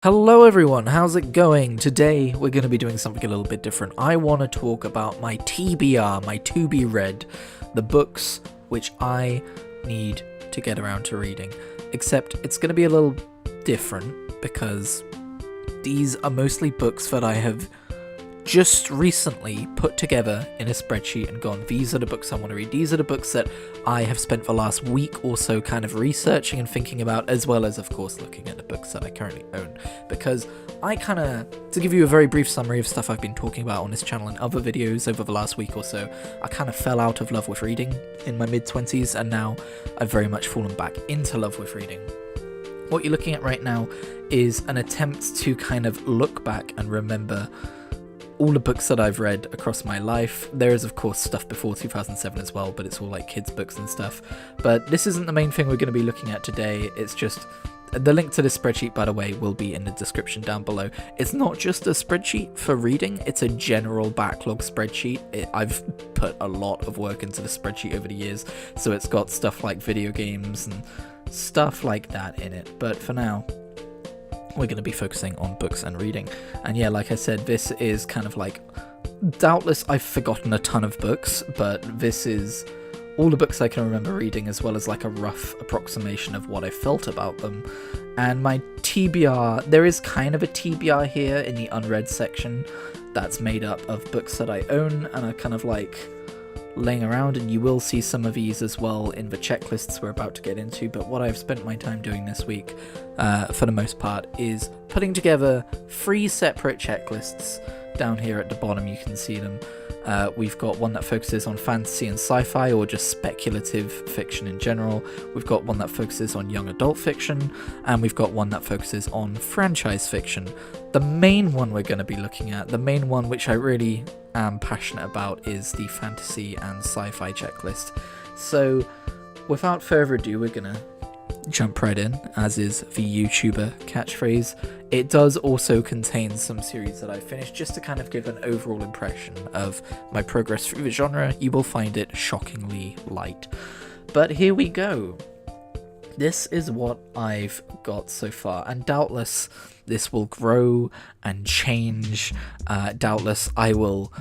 Hello everyone, how's it going? Today we're going to be doing something a little bit different. I want to talk about my TBR, my to be read, the books which I need to get around to reading. Except it's going to be a little different because these are mostly books that I have just recently put together in a spreadsheet and gone, these are the books I want to read. These are the books that I have spent the last week or so kind of researching and thinking about, as well as, of course, looking at the books that I currently own. Because to give you a very brief summary of stuff I've been talking about on this channel and other videos over the last week or so, I kind of fell out of love with reading in my mid-20s, and now I've very much fallen back into love with reading. What you're looking at right now is an attempt to kind of look back and remember all the books that I've read across my life. There is, of course, stuff before 2007 as well, but it's all like kids' books and stuff. But this isn't the main thing we're going to be looking at today. It's just the link to this spreadsheet, by the way, will be in the description down below. It's not just a spreadsheet for reading, it's a general backlog spreadsheet. I've put a lot of work into the spreadsheet over the years, so it's got stuff like video games and stuff like that in it. But for now, we're going to be focusing on books and reading. And yeah, like I said, this is kind of like, doubtless I've forgotten a ton of books, but this is all the books I can remember reading, as well as like a rough approximation of what I felt about them. And my TBR, there is kind of a TBR here in the unread section that's made up of books that I own and are kind of like laying around, and you will see some of these as well in the checklists we're about to get into. But what I've spent my time doing this week, for the most part, is putting together 3 separate checklists. Down here at the bottom you can see them. We've got one that focuses on fantasy and sci-fi, or just speculative fiction in general. We've got one that focuses on young adult fiction, and we've got one that focuses on franchise fiction. The main one we're going to be looking at, the main one which I really am passionate about, is the fantasy and sci-fi checklist. So without further ado, we're going to jump right in, as is the YouTuber catchphrase. It does also contain some series that I finished, just to kind of give an overall impression of my progress through the genre. You will find it shockingly light. But here we go. This is what I've got so far, and doubtless this will grow and change. Doubtless I will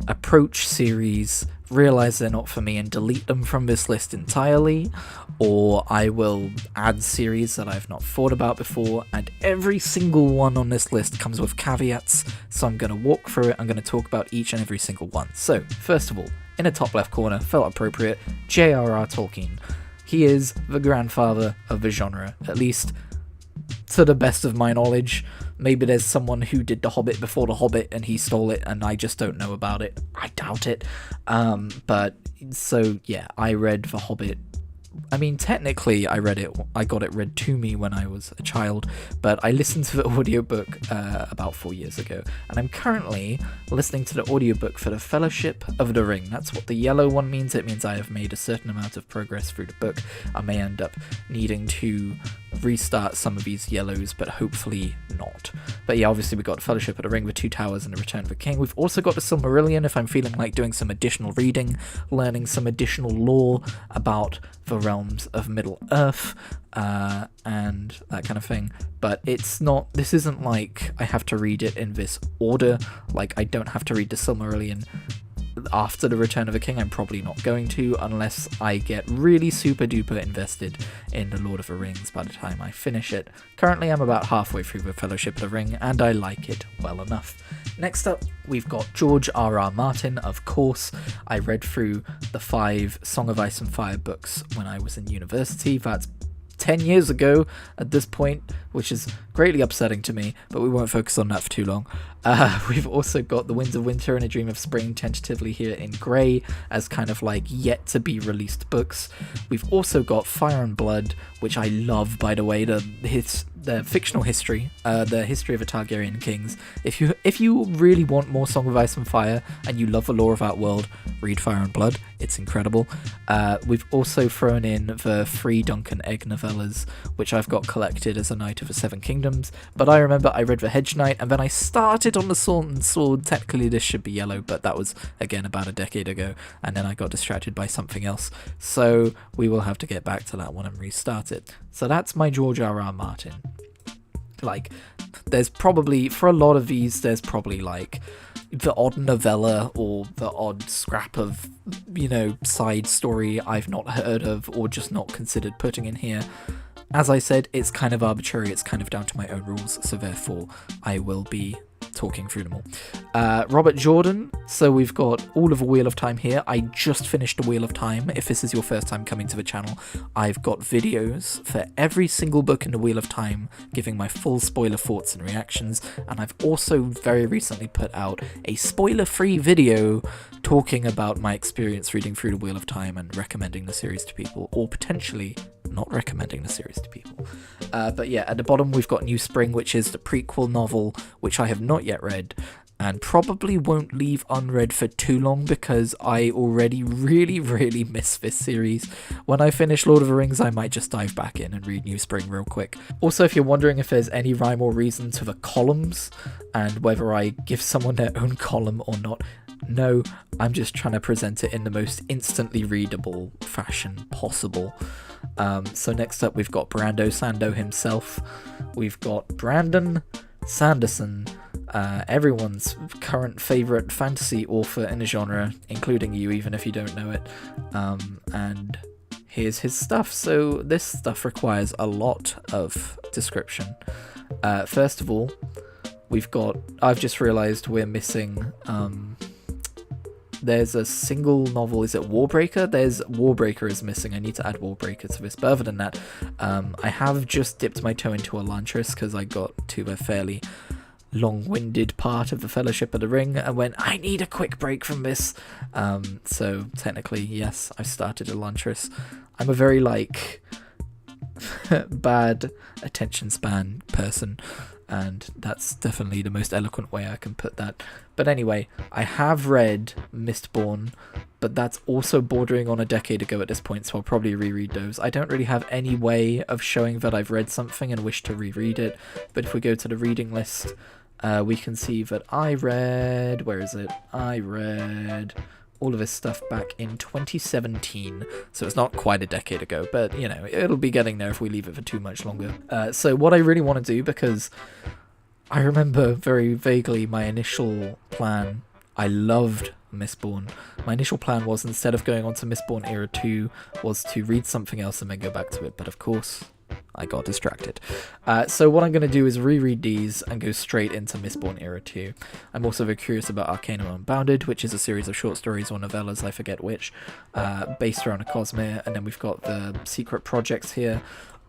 approach series, realize they're not for me, and delete them from this list entirely, or I will add series that I've not thought about before, and every single one on this list comes with caveats, so I'm going to walk through it. I'm going to talk about each and every single one. So, first of all, in the top left corner, felt appropriate, J.R.R. Tolkien. He is the grandfather of the genre, at least to the best of my knowledge. Maybe there's someone who did The Hobbit before The Hobbit and he stole it and I just don't know about it. I doubt it. But so yeah, I read The Hobbit. I mean, technically I got it read to me when I was a child, but I listened to the audiobook about 4 years ago, and I'm currently listening to the audiobook for the Fellowship of the Ring. That's what the yellow one means. It means I have made a certain amount of progress through the book. I may end up needing to restart some of these yellows, but hopefully not. But yeah, obviously we got the Fellowship of the Ring, the Two Towers, and the Return of the King. We've also got the Silmarillion, if I'm feeling like doing some additional reading, learning some additional lore about the realms of Middle-earth, and that kind of thing. But this isn't like I have to read it in this order. Like, I don't have to read the Silmarillion after the Return of the King. I'm probably not going to, unless I get really super duper invested in the Lord of the Rings by the time I finish it. Currently I'm about halfway through the Fellowship of the Ring, and I like it well enough. Next up, we've got George R.R. Martin, of course. I read through the 5 Song of Ice and Fire books when I was in university. That's 10 years ago at this point, which is greatly upsetting to me, but we won't focus on that for too long. We've also got The Winds of Winter and A Dream of Spring tentatively here in grey as kind of like yet to be released books. We've also got Fire and Blood, which I love, by the way, the fictional history, the history of the Targaryen kings. If you really want more Song of Ice and Fire and you love the lore of that world, read Fire and Blood. It's incredible. We've also thrown in the 3 Duncan Egg novellas, which I've got collected as a Knight of the Seven Kingdoms. But I remember I read The Hedge Knight, and then I started on The Sword and Sword. Technically this should be yellow, but that was again about a decade ago, and then I got distracted by something else. So we will have to get back to that one and restart it. So that's my George R.R. Martin. Like, there's probably, for a lot of these, there's probably like the odd novella or the odd scrap of, side story I've not heard of or just not considered putting in here. As I said, it's kind of arbitrary, it's kind of down to my own rules, so therefore I will be talking through them all. Robert Jordan, so we've got all of A Wheel of Time here. I just finished A Wheel of Time. If this is your first time coming to the channel, I've got videos for every single book in The Wheel of Time, giving my full spoiler thoughts and reactions, and I've also very recently put out a spoiler-free video talking about my experience reading through The Wheel of Time and recommending the series to people, or potentially not recommending the series to people. But yeah, at the bottom we've got New Spring, which is the prequel novel, which I have not yet read, and probably won't leave unread for too long because I already really miss this series. When I finish Lord of the Rings, I might just dive back in and read New Spring real quick. Also, if you're wondering if there's any rhyme or reason to the columns and whether I give someone their own column or not, no, I'm just trying to present it in the most instantly readable fashion possible. So next up we've got Brando Sando himself. We've got Brandon Sanderson, everyone's current favourite fantasy author in the genre, including you, even if you don't know it. And here's his stuff. So this stuff requires a lot of description. First of all, I've just realised we're missing, there's a single novel, is it Warbreaker? Warbreaker is missing. I need to add Warbreaker to this. But other than that, I have just dipped my toe into Elantris because I got to a fairly long-winded part of the Fellowship of the Ring and went, I need a quick break from this. So technically, yes, I've started Elantris. I'm a very, bad attention span person, and that's definitely the most eloquent way I can put that. But anyway, I have read Mistborn, but that's also bordering on a decade ago at this point, so I'll probably reread those. I don't really have any way of showing that I've read something and wish to reread it, but if we go to the reading list, we can see that I read all of this stuff back in 2017, so it's not quite a decade ago, but it'll be getting there if we leave it for too much longer. So what I really want to do, because I remember very vaguely my initial plan, I loved Mistborn. My initial plan was, instead of going on to Mistborn Era 2, was to read something else and then go back to it, but of course I got distracted. So what I'm going to do is reread these and go straight into Mistborn Era 2. I'm also very curious about Arcanum Unbounded, which is a series of short stories or novellas, I forget which, based around a Cosmere, and then we've got the Secret Projects here.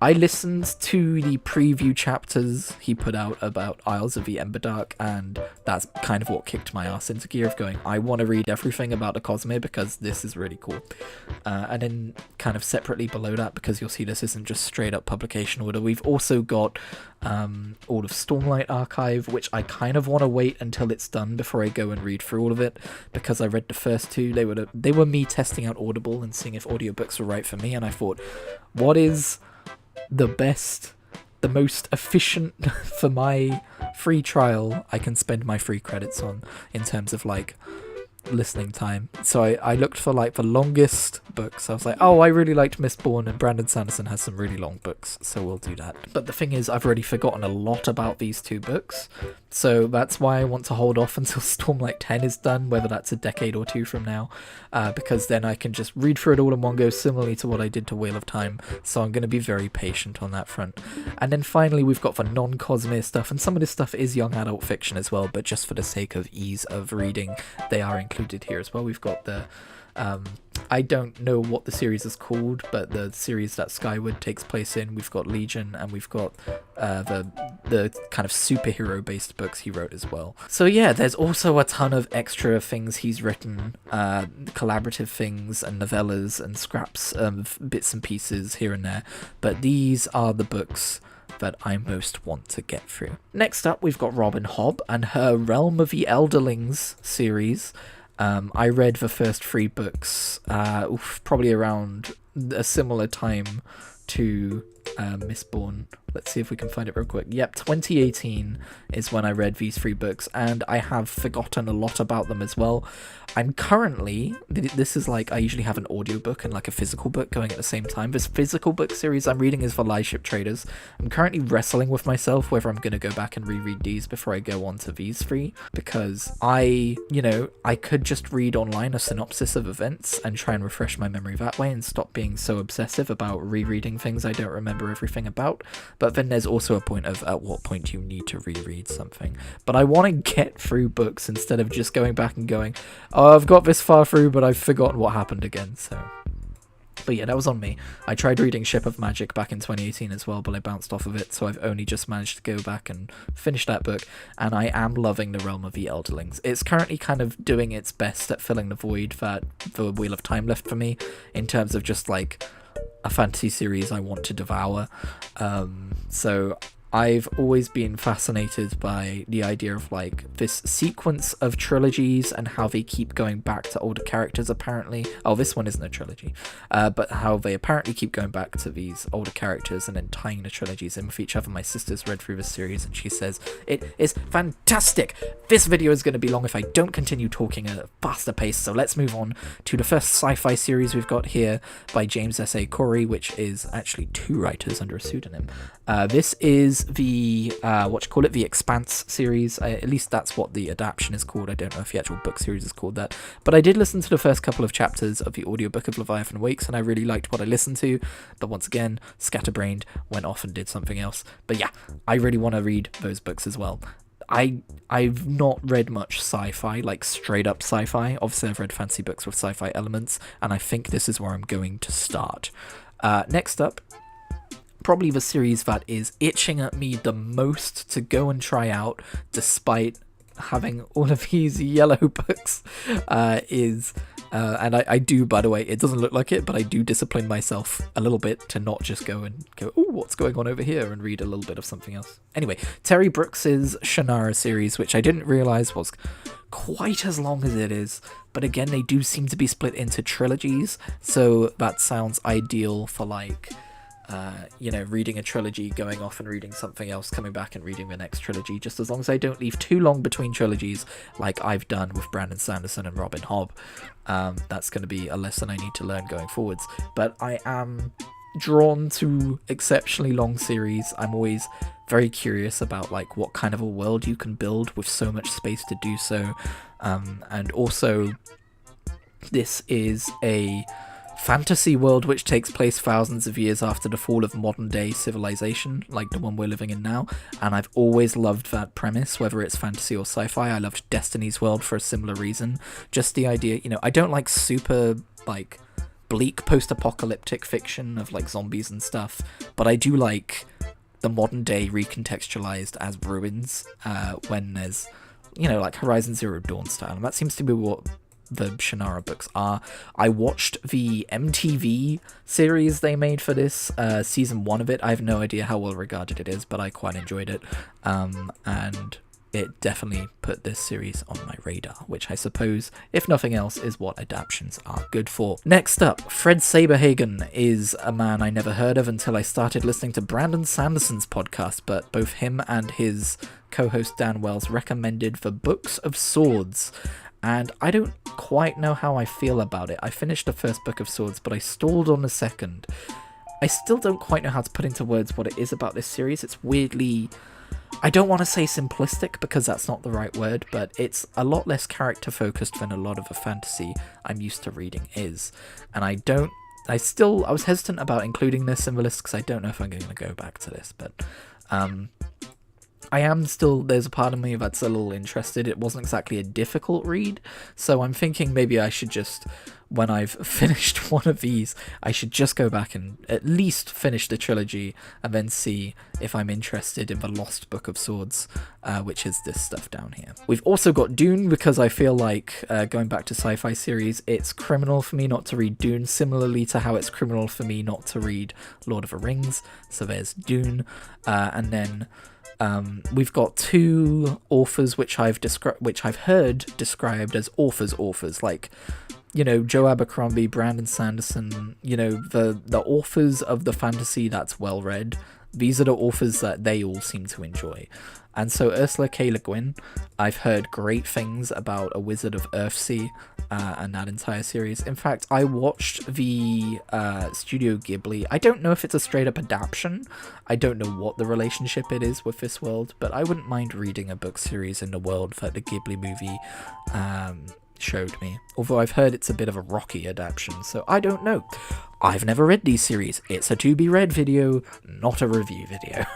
I listened to the preview chapters he put out about Isles of the Emberdark, and that's kind of what kicked my ass into gear of going, I want to read everything about the Cosmere because this is really cool. And then kind of separately below that, because you'll see this isn't just straight up publication order, we've also got all of Stormlight Archive, which I kind of want to wait until it's done before I go and read through all of it, because I read the first two. They were me testing out Audible and seeing if audiobooks were right for me, and I thought, what is the best, the most efficient for my free trial I can spend my free credits on in terms of listening time? So I looked for the longest books. I was like, oh, I really liked Mistborn, and Brandon Sanderson has some really long books, so we'll do that. But the thing is, I've already forgotten a lot about these two books, so that's why I want to hold off until Stormlight 10 is done, whether that's a decade or two from now, because then I can just read through it all in one go, similarly to what I did to Wheel of Time. So I'm going to be very patient on that front. And then finally we've got the non-Cosmere stuff, and some of this stuff is young adult fiction as well, but just for the sake of ease of reading, they are included here as well. We've got the I don't know what the series is called, but the series that Skyward takes place in. We've got Legion, and we've got the kind of superhero based books he wrote as well. So yeah, there's also a ton of extra things he's written, collaborative things and novellas and scraps of bits and pieces here and there, but these are the books that I most want to get through. Next up, we've got Robin Hobb and her Realm of the Elderlings series. I read the first 3 books probably around a similar time to Mistborn. Let's see if we can find it real quick. Yep, 2018 is when I read these 3 books, and I have forgotten a lot about them as well. I'm currently, this is like, I usually have an audiobook and like a physical book going at the same time. This physical book series I'm reading is for Lie Ship Traders. I'm currently wrestling with myself whether I'm going to go back and reread these before I go on to these 3, because I could just read online a synopsis of events and try and refresh my memory that way and stop being so obsessive about rereading things I don't remember everything about. But then there's also a point of at what point you need to reread something. But I want to get through books instead of just going back and going, oh, I've got this far through, but I've forgotten what happened again. So, but yeah, that was on me. I tried reading Ship of Magic back in 2018 as well, but I bounced off of it. So I've only just managed to go back and finish that book. And I am loving The Realm of the Elderlings. It's currently kind of doing its best at filling the void that the Wheel of Time left for me in terms of just like a fantasy series I want to devour. So I've always been fascinated by the idea of like this sequence of trilogies and how they keep going back to older characters apparently. Oh, this one isn't a trilogy, but how they apparently keep going back to these older characters and then tying the trilogies in with each other. My sister's read through the series and she says it is fantastic. This video is going to be long if I don't continue talking at a faster pace, so let's move on to the first sci-fi series we've got here by James S.A. Corey, which is actually 2 writers under a pseudonym. This is the the Expanse series. At least that's what the adaptation is called. I don't know if the actual book series is called that, but I did listen to the first couple of chapters of the audiobook of Leviathan Wakes and I really liked what I listened to, but once again scatterbrained, went off and did something else. But yeah, I really want to read those books as well. I've not read much sci-fi, like straight up sci-fi. Obviously I've read fancy books with sci-fi elements, and I think this is where I'm going to start. Next up, probably the series that is itching at me the most to go and try out, despite having all of these yellow books, is and I do, by the way, it doesn't look like it, but I do discipline myself a little bit to not just go, oh, what's going on over here, and read a little bit of something else. Anyway, Terry Brooks's Shannara series, which I didn't realize was quite as long as it is, but again, they do seem to be split into trilogies, so that sounds ideal for like reading a trilogy, going off and reading something else, coming back and reading the next trilogy, just as long as I don't leave too long between trilogies like I've done with Brandon Sanderson and Robin Hobb. That's going to be a lesson I need to learn going forwards. But I am drawn to exceptionally long series. I'm always very curious about like what kind of a world you can build with so much space to do so. And also, this is a fantasy world which takes place thousands of years after the fall of modern day civilization, like the one we're living in now, and I've always loved that premise, whether it's fantasy or sci-fi. I loved Destiny's World for a similar reason. Just the idea, I don't like super like bleak post-apocalyptic fiction of like zombies and stuff, but I do like the modern day recontextualized as ruins, when there's like Horizon Zero Dawn style, and that seems to be what the Shannara books are. I watched the MTV series they made for this, season 1 of it. I have no idea how well regarded it is, but I quite enjoyed it, and it definitely put this series on my radar, which I suppose, if nothing else, is what adaptions are good for. Next up, Fred Saberhagen is a man I never heard of until I started listening to Brandon Sanderson's podcast, but both him and his co-host Dan Wells recommended The Books of Swords, and I don't quite know how I feel about it. I finished the first Book of Swords, but I stalled on the second. I still don't quite know how to put into words what it is about this series. It's weirdly, I don't want to say simplistic because that's not the right word, but it's a lot less character focused than a lot of the fantasy I'm used to reading is. And I was hesitant about including this in the list because I don't know if I'm going to go back to this, but I am still, there's a part of me that's a little interested. It wasn't exactly a difficult read, so I'm thinking maybe I should just, when I've finished one of these, I should just go back and at least finish the trilogy and then see if I'm interested in the Lost Book of Swords, which is this stuff down here. We've also got Dune, because I feel like, going back to sci-fi series, it's criminal for me not to read Dune, similarly to how it's criminal for me not to read Lord of the Rings. So there's Dune, and then we've got 2 authors which I've heard described as authors, like Joe Abercrombie, Brandon Sanderson, the authors of the fantasy that's well read. These are the authors that they all seem to enjoy. And so Ursula K. Le Guin, I've heard great things about A Wizard of Earthsea and that entire series. In fact, I watched the Studio Ghibli. I don't know if it's a straight up adaptation. I don't know what the relationship it is with this world, but I wouldn't mind reading a book series in the world that the Ghibli movie showed me. Although I've heard it's a bit of a rocky adaptation, so I don't know. I've never read these series. It's a to be read video, not a review video.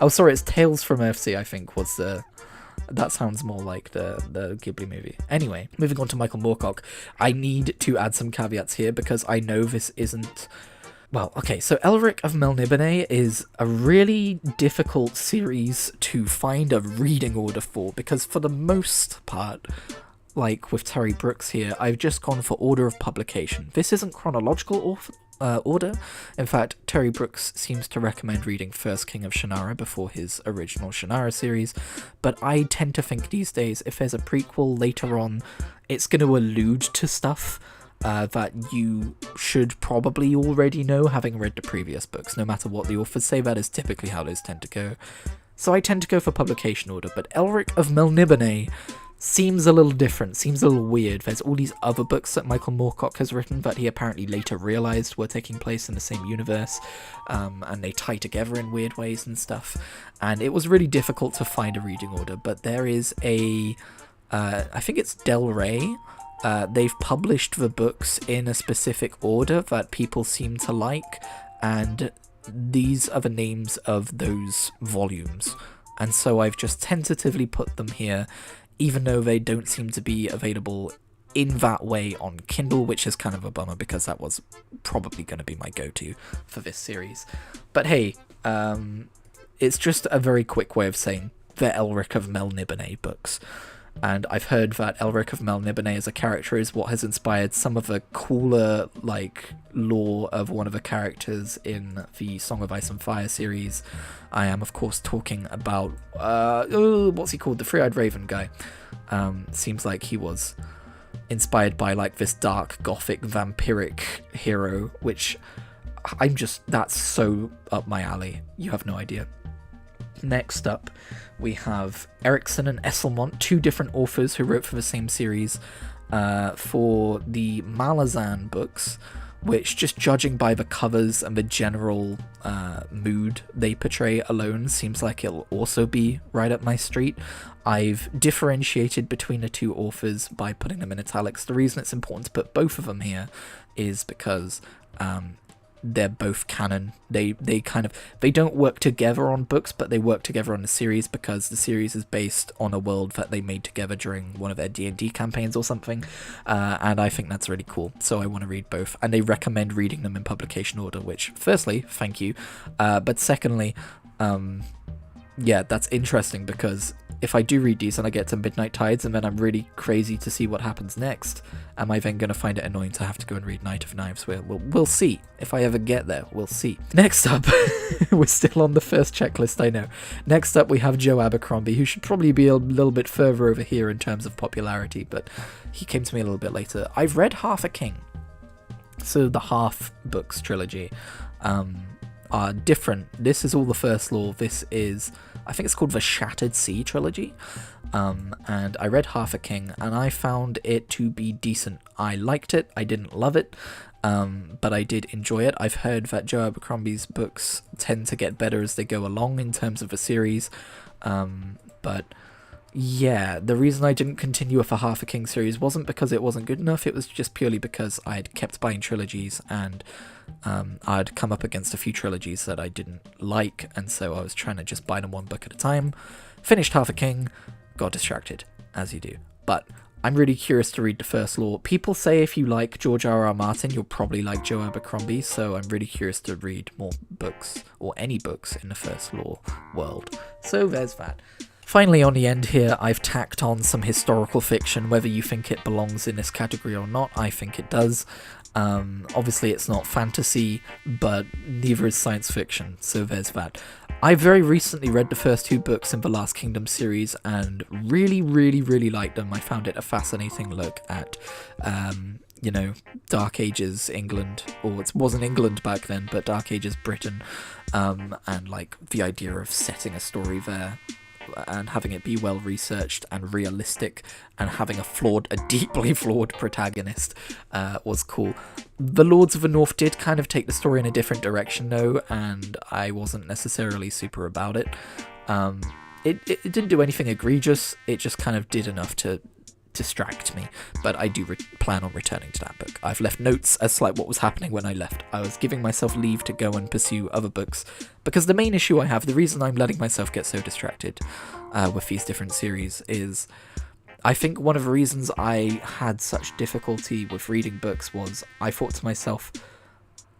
Oh, sorry, it's Tales from Earthsea, I think, was the... That sounds more like the Ghibli movie. Anyway, moving on to Michael Moorcock. I need to add some caveats here because I know this isn't... Well, okay, so Elric of Melniboné is a really difficult series to find a reading order for, because for the most part, like with Terry Brooks here, I've just gone for order of publication. This isn't chronological order. In fact, Terry Brooks seems to recommend reading First King of Shannara before his original Shannara series, but I tend to think these days if there's a prequel later on, it's going to allude to stuff that you should probably already know, having read the previous books. No matter what the authors say, that is typically how those tend to go. So I tend to go for publication order, but Elric of Melniboné seems a little different, seems a little weird. There's all these other books that Michael Moorcock has written that he apparently later realised were taking place in the same universe, and they tie together in weird ways and stuff, and it was really difficult to find a reading order, but there is I think it's Del Rey. They've published the books in a specific order that people seem to like, and these are the names of those volumes, and so I've just tentatively put them here, even though they don't seem to be available in that way on Kindle, which is kind of a bummer because that was probably going to be my go-to for this series. But hey, it's just a very quick way of saying the Elric of Melniboné books. And I've heard that Elric of Melniboné as a character is what has inspired some of the cooler, lore of one of the characters in the Song of Ice and Fire series. I am, of course, talking about, what's he called? The Three-Eyed Raven guy. Seems like he was inspired by, this dark, gothic, vampiric hero, which that's so up my alley. You have no idea. Next up, we have Erickson and Esselmont, two different authors who wrote for the same series for the Malazan books, which, just judging by the covers and the general mood they portray alone, seems like it'll also be right up my street. I've differentiated between the two authors by putting them in italics. The reason it's important to put both of them here is because they're both canon. They don't work together on books, but they work together on the series because the series is based on a world that they made together during one of their D&D campaigns or something, and I think that's really cool, so I want to read both, and they recommend reading them in publication order, which, firstly, thank you, but secondly, yeah, that's interesting because if I do read these and I get to Midnight Tides and then I'm really crazy to see what happens next, am I then going to find it annoying to have to go and read Night of Knives? We'll see. If I ever get there, we'll see. Next up, we're still on the first checklist, I know. Next up, we have Joe Abercrombie, who should probably be a little bit further over here in terms of popularity, but he came to me a little bit later. I've read Half a King. So the Half Books trilogy are different. This is all the First Law. This is, I think it's called the Shattered Sea trilogy, and I read Half a King and I found it to be decent. I liked it, I didn't love it, but I did enjoy it. I've heard that Joe Abercrombie's books tend to get better as they go along in terms of the series, but yeah, the reason I didn't continue with the Half a King series wasn't because it wasn't good enough, it was just purely because I'd kept buying trilogies and I'd come up against a few trilogies that I didn't like, and so I was trying to just buy them one book at a time. Finished Half a King, got distracted, as you do. But I'm really curious to read the First Law. People say if you like George R.R. Martin, you'll probably like Joe Abercrombie, so I'm really curious to read more books, or any books, in the First Law world. So there's that. Finally, on the end here, I've tacked on some historical fiction. Whether you think it belongs in this category or not, I think it does. Obviously, it's not fantasy, but neither is science fiction, so there's that. I very recently read the first 2 books in the Last Kingdom series and really liked them. I found it a fascinating look at, Dark Ages England, or it wasn't England back then, but Dark Ages Britain, and like the idea of setting a story there and having it be well researched and realistic and having a deeply flawed protagonist was cool. The Lords of the North did kind of take the story in a different direction though, and I wasn't necessarily super about it. It didn't do anything egregious, it just kind of did enough to distract me, but I do plan on returning to that book. I've left notes as to like what was happening when I left. I was giving myself leave to go and pursue other books, because the main issue I have, the reason I'm letting myself get so distracted with these different series is, I think one of the reasons I had such difficulty with reading books was I thought to myself,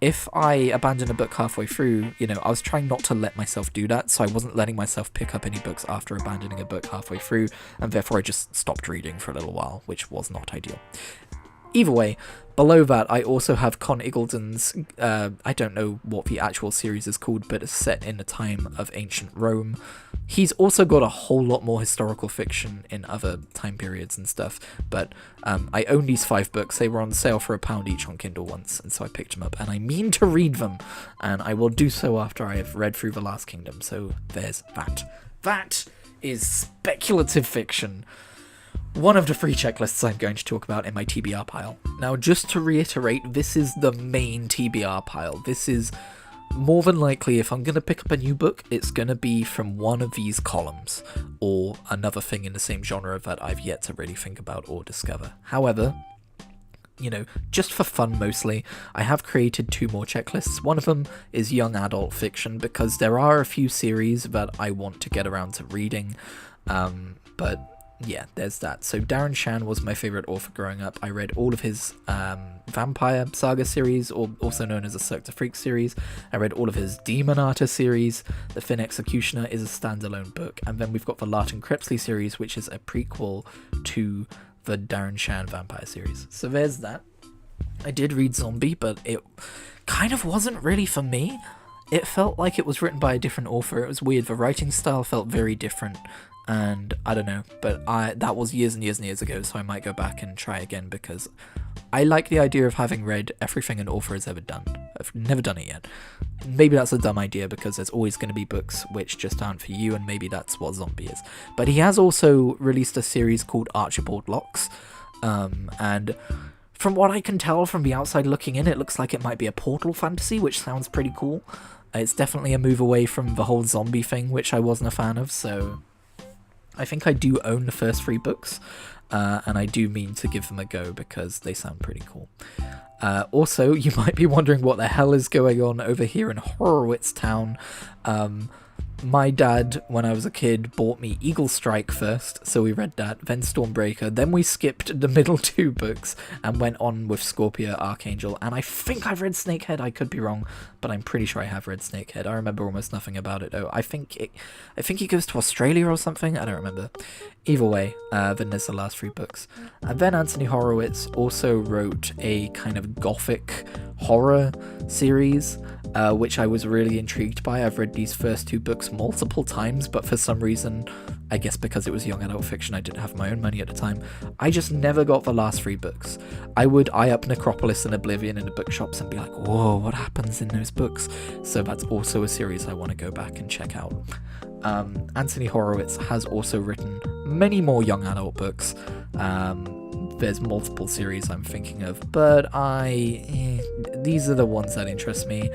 if I abandon a book halfway through, I was trying not to let myself do that, so I wasn't letting myself pick up any books after abandoning a book halfway through, and therefore I just stopped reading for a little while, which was not ideal. Either way, below that I also have Con Iggulden's, I don't know what the actual series is called, but it's set in the time of ancient Rome. He's also got a whole lot more historical fiction in other time periods and stuff, but I own these 5 books. They were on sale for £1 each on Kindle once, and so I picked them up, and I mean to read them, and I will do so after I have read through The Last Kingdom, so there's that. That is speculative fiction. One of the 3 checklists I'm going to talk about in my TBR pile. Now, just to reiterate, this is the main TBR pile. This is more than likely, if I'm going to pick up a new book, it's going to be from one of these columns, or another thing in the same genre that I've yet to really think about or discover. However, just for fun mostly, I have created 2 more checklists. One of them is young adult fiction, because there are a few series that I want to get around to reading, but yeah, there's that. So Darren Shan was my favourite author growing up. I read all of his Vampire Saga series, or also known as the Cirque du Freak series. I read all of his Demon Artist series. The Thin Executioner is a standalone book. And then we've got the Larton Crepsley series, which is a prequel to the Darren Shan Vampire series. So there's that. I did read Zombie, but it kind of wasn't really for me. It felt like it was written by a different author. It was weird. The writing style felt very different. And I don't know, but that was years and years ago, so I might go back and try again, because I like the idea of having read everything an author has ever done. I've never done it yet. Maybe that's a dumb idea, because there's always going to be books which just aren't for you, and maybe that's what Zombie is. But he has also released a series called Archibald Locks, and from what I can tell from the outside looking in, it looks like it might be a portal fantasy, which sounds pretty cool. It's definitely a move away from the whole zombie thing, which I wasn't a fan of, so I think I do own the first 3 books, and I do mean to give them a go, because they sound pretty cool. Also, you might be wondering what the hell is going on over here in Horowitz Town. My dad, when I was a kid, bought me Eagle Strike first, so we read that, then Stormbreaker, then we skipped the middle 2 books and went on with Scorpia Archangel, and I think I've read Snakehead. I could be wrong, but I'm pretty sure I have read Snakehead. I remember almost nothing about it though. I think he goes to Australia or something, I don't remember. Either way, then there's the last 3 books. And then Anthony Horowitz also wrote a kind of gothic horror series, which I was really intrigued by. I've read these first 2 books multiple times, but for some reason, I guess because it was young adult fiction, I didn't have my own money at the time, I just never got the last 3 books. I would eye up Necropolis and Oblivion in the bookshops and be like, whoa, what happens in those books? So that's also a series I want to go back and check out. Anthony Horowitz has also written many more young adult books. There's multiple series I'm thinking of, but these are the ones that interest me.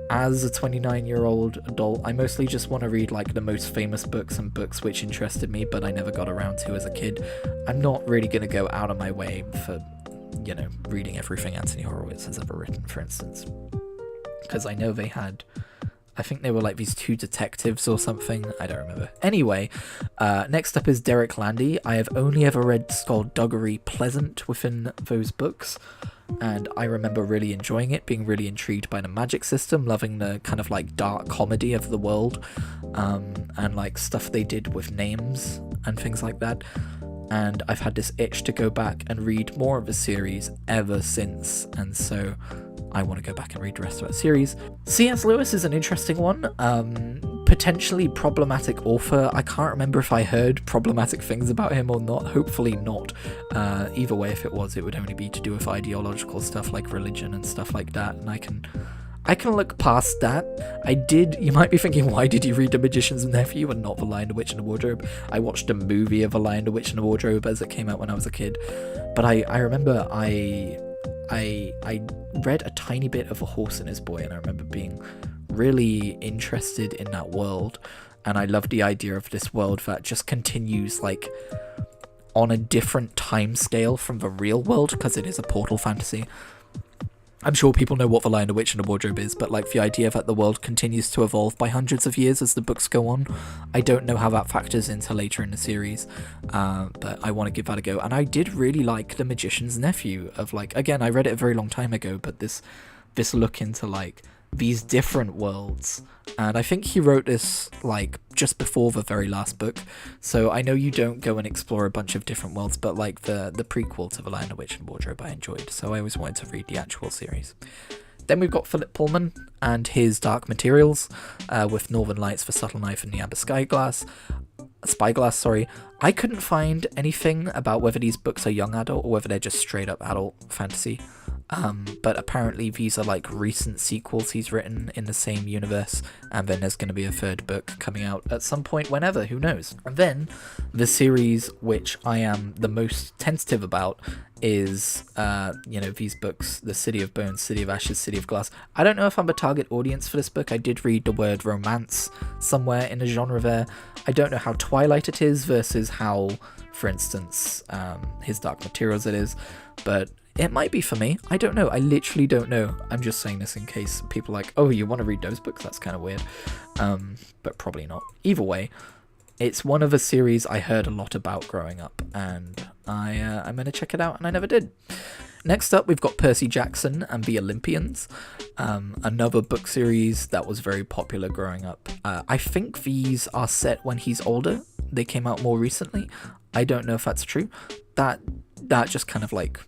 As a 29-year-old adult, I mostly just want to read like the most famous books and books which interested me, but I never got around to as a kid. I'm not really going to go out of my way for, reading everything Anthony Horowitz has ever written, for instance. Because I know I think they were like these 2 detectives or something. I don't remember. Anyway, next up is Derek Landy. I have only ever read Skullduggery Pleasant within those books, and I remember really enjoying it, being really intrigued by the magic system, loving the kind of like dark comedy of the world. and like stuff they did with names and things like that. And I've had this itch to go back and read more of the series ever since, and so I want to go back and read the rest of that series. C.S. Lewis is an interesting one. Potentially problematic author. I can't remember if I heard problematic things about him or not. Hopefully not. Either way, if it was, it would only be to do with ideological stuff like religion and stuff like that, and I can look past that. You might be thinking, why did you read The Magician's Nephew and not The Lion, the Witch and the Wardrobe? I watched a movie of The Lion, the Witch and the Wardrobe as it came out when I was a kid. But I remember I read a tiny bit of A Horse and His Boy, and I remember being really interested in that world. And I love the idea of this world that just continues like on a different time scale from the real world, because it is a portal fantasy. I'm sure people know what The Lion, the Witch and the Wardrobe is, but like the idea that the world continues to evolve by hundreds of years as the books go on, I don't know how that factors into later in the series, but I want to give that a go. And I did really like The Magician's Nephew, of like, again, I read it a very long time ago, but this look into like these different worlds, and I think he wrote this like just before the very last book, so I know you don't go and explore a bunch of different worlds, but like the prequel to The Lion, the Witch and Wardrobe I enjoyed, so I always wanted to read the actual series. Then we've got Philip Pullman and his Dark Materials, with Northern Lights, The Subtle Knife and the Amber Spyglass. I couldn't find anything about whether these books are young adult or whether they're just straight up adult fantasy. But apparently these are like recent sequels he's written in the same universe, and then there's going to be a third book coming out at some point whenever, who knows. And then the series which I am the most tentative about is these books, The City of Bones, City of Ashes, City of Glass. I don't know if I'm a target audience for this book. I did read the word romance somewhere in the genre there. I don't know how Twilight it is versus how, for instance, his Dark Materials it is, but it might be for me. I don't know. I literally don't know. I'm just saying this in case people are like, oh, you want to read those books? That's kind of weird. But probably not. Either way, it's one of a series I heard a lot about growing up, and I'm going to check it out, and I never did. Next up, we've got Percy Jackson and the Olympians, another book series that was very popular growing up. I think these are set when he's older. They came out more recently. I don't know if that's true. That just kind of like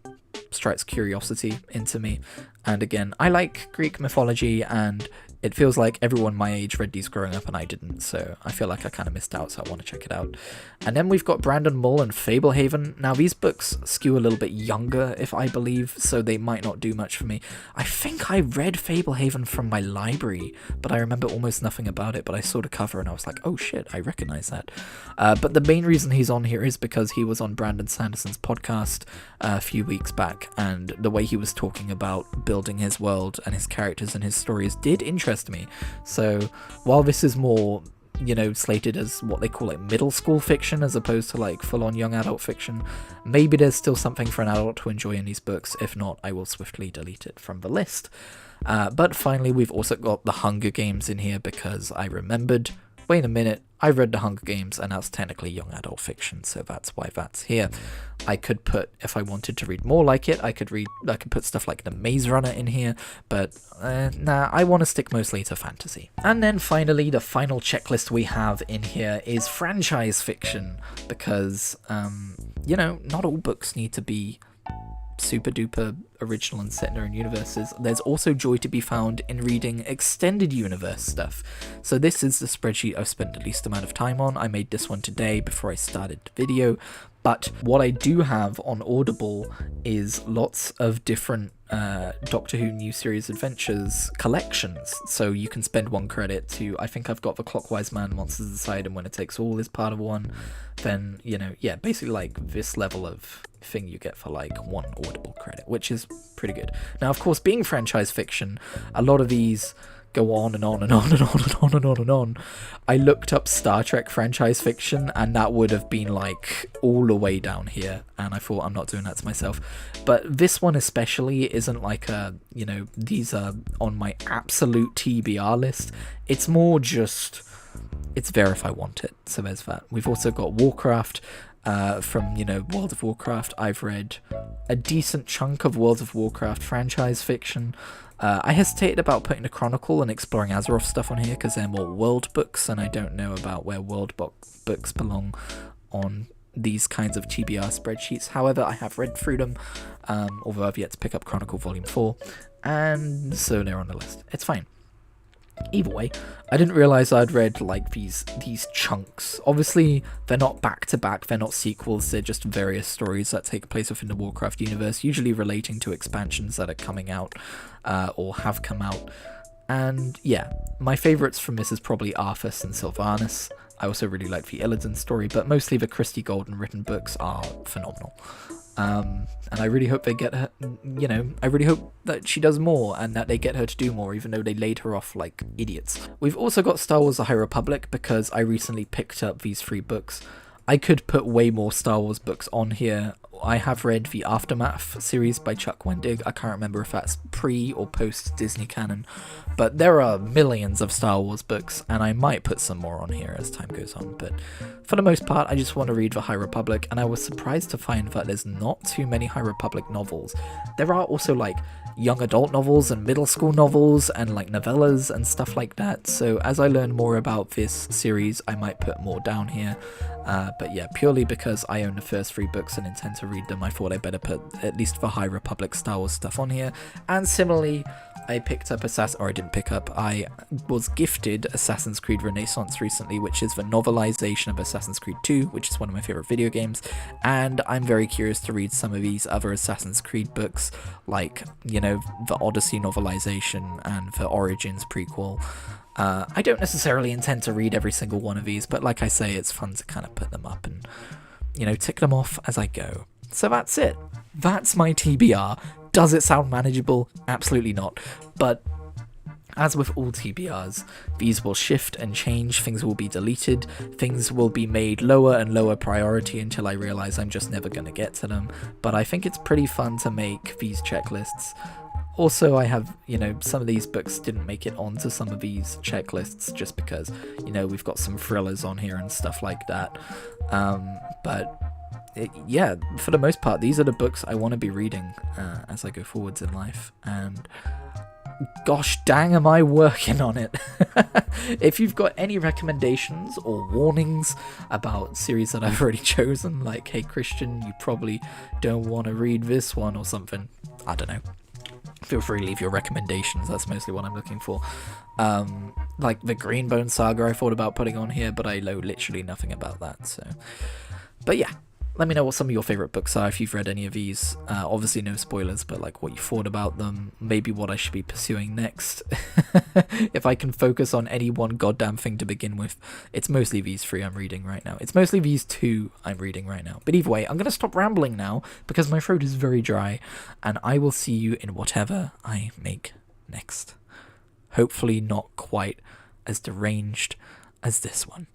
strikes curiosity into me. And again, I like Greek mythology, and it feels like everyone my age read these growing up and I didn't, so I feel like I kind of missed out, so I want to check it out. And then we've got Brandon Mull and Fablehaven. Now these books skew a little bit younger, if I believe, so they might not do much for me. I think I read Fablehaven from my library, but I remember almost nothing about it, but I saw the cover and I was like, oh shit, I recognize that. But the main reason he's on here is because he was on Brandon Sanderson's podcast a few weeks back, and the way he was talking about building his world and his characters and his stories did interest me. So while this is more, slated as what they call like middle school fiction as opposed to like full-on young adult fiction, maybe there's still something for an adult to enjoy in these books. If not, I will swiftly delete it from the list. But finally, we've also got The Hunger Games in here because I remembered, wait a minute, I read The Hunger Games and that's technically young adult fiction, so that's why that's here. I could put, if I wanted to read more like it, I could put stuff like The Maze Runner in here, but nah, I want to stick mostly to fantasy. And then finally, the final checklist we have in here is franchise fiction, because, not all books need to be super duper original and set in their own universes. There's also joy to be found in reading extended universe stuff. So this is the spreadsheet I've spent the least amount of time on. I made this one today before I started the video, but what I do have on Audible is lots of different Doctor Who New Series Adventures collections. So you can spend 1 credit to, I think I've got The Clockwise Man, Monsters Aside, and When It Takes All is part of one. Then, basically like this level of thing you get for like 1 Audible credit, which is pretty good. Now, of course, being franchise fiction, a lot of these go on and on and on and on and on and on and on. I looked up Star Trek franchise fiction, and that would have been like all the way down here, and I thought, I'm not doing that to myself. But this one especially isn't like these are on my absolute TBR list. It's more just, it's there if I want it. So there's that. We've also got Warcraft, from, you know, World of Warcraft. I've read a decent chunk of World of Warcraft franchise fiction. I hesitated about putting the Chronicle and Exploring Azeroth stuff on here because they're more world books, and I don't know about where world books belong on these kinds of TBR spreadsheets. However, I have read through them, although I've yet to pick up Chronicle Volume 4, and so they're on the list. It's fine. Either way, I didn't realize I'd read like these chunks. Obviously, they're not back to back, they're not sequels, they're just various stories that take place within the Warcraft universe, usually relating to expansions that are coming out or have come out. And yeah, my favorites from this is probably Arthas and Sylvanas. I also really like the Illidan story, but mostly the Christie Golden written books are phenomenal. And I really hope they get her, you know, I really hope that she does more and that they get her to do more, even though they laid her off like idiots. We've also got Star Wars The High Republic, because I recently picked up these 3 books. I could put way more Star Wars books on here. I have read the Aftermath series by Chuck Wendig. I can't remember if that's pre or post Disney canon, but there are millions of Star Wars books, and I might put some more on here as time goes on. But for the most part, I just want to read The High Republic, and I was surprised to find that there's not too many High Republic novels. There are also like young adult novels and middle school novels and like novellas and stuff like that. So as I learn more about this series, I might put more down here. But yeah, purely because I own the first 3 books and intend to read them, I thought I better put at least the High Republic Star Wars stuff on here. And similarly, I picked up I was gifted Assassin's Creed Renaissance recently, which is the novelization of Assassin's Creed 2, which is one of my favorite video games, and I'm very curious to read some of these other Assassin's Creed books, like, you know, the Odyssey novelization and the Origins prequel. I don't necessarily intend to read every single one of these, but like I say, it's fun to kind of put them up and, you know, tick them off as I go. So that's it. That's my TBR. Does it sound manageable? Absolutely not. But as with all TBRs, these will shift and change, things will be deleted, things will be made lower and lower priority until I realize I'm just never going to get to them. But I think it's pretty fun to make these checklists. Also, I have, you know, some of these books didn't make it onto some of these checklists just because, you know, we've got some thrillers on here and stuff like that. Yeah, for the most part, these are the books I want to be reading as I go forwards in life. And gosh dang, am I working on it. If you've got any recommendations or warnings about series that I've already chosen, like, hey Christian, you probably don't want to read this one or something, I don't know, feel free to leave your recommendations. That's mostly what I'm looking for. Like the Greenbone Saga I thought about putting on here, but I know literally nothing about that. So, but yeah, let me know what some of your favorite books are if you've read any of these. Obviously no spoilers, but like what you thought about them, maybe what I should be pursuing next. If I can focus on any one goddamn thing to begin with, it's mostly these 3 I'm reading right now. It's mostly these 2 I'm reading right now. But either way, I'm going to stop rambling now because my throat is very dry, and I will see you in whatever I make next. Hopefully not quite as deranged as this one.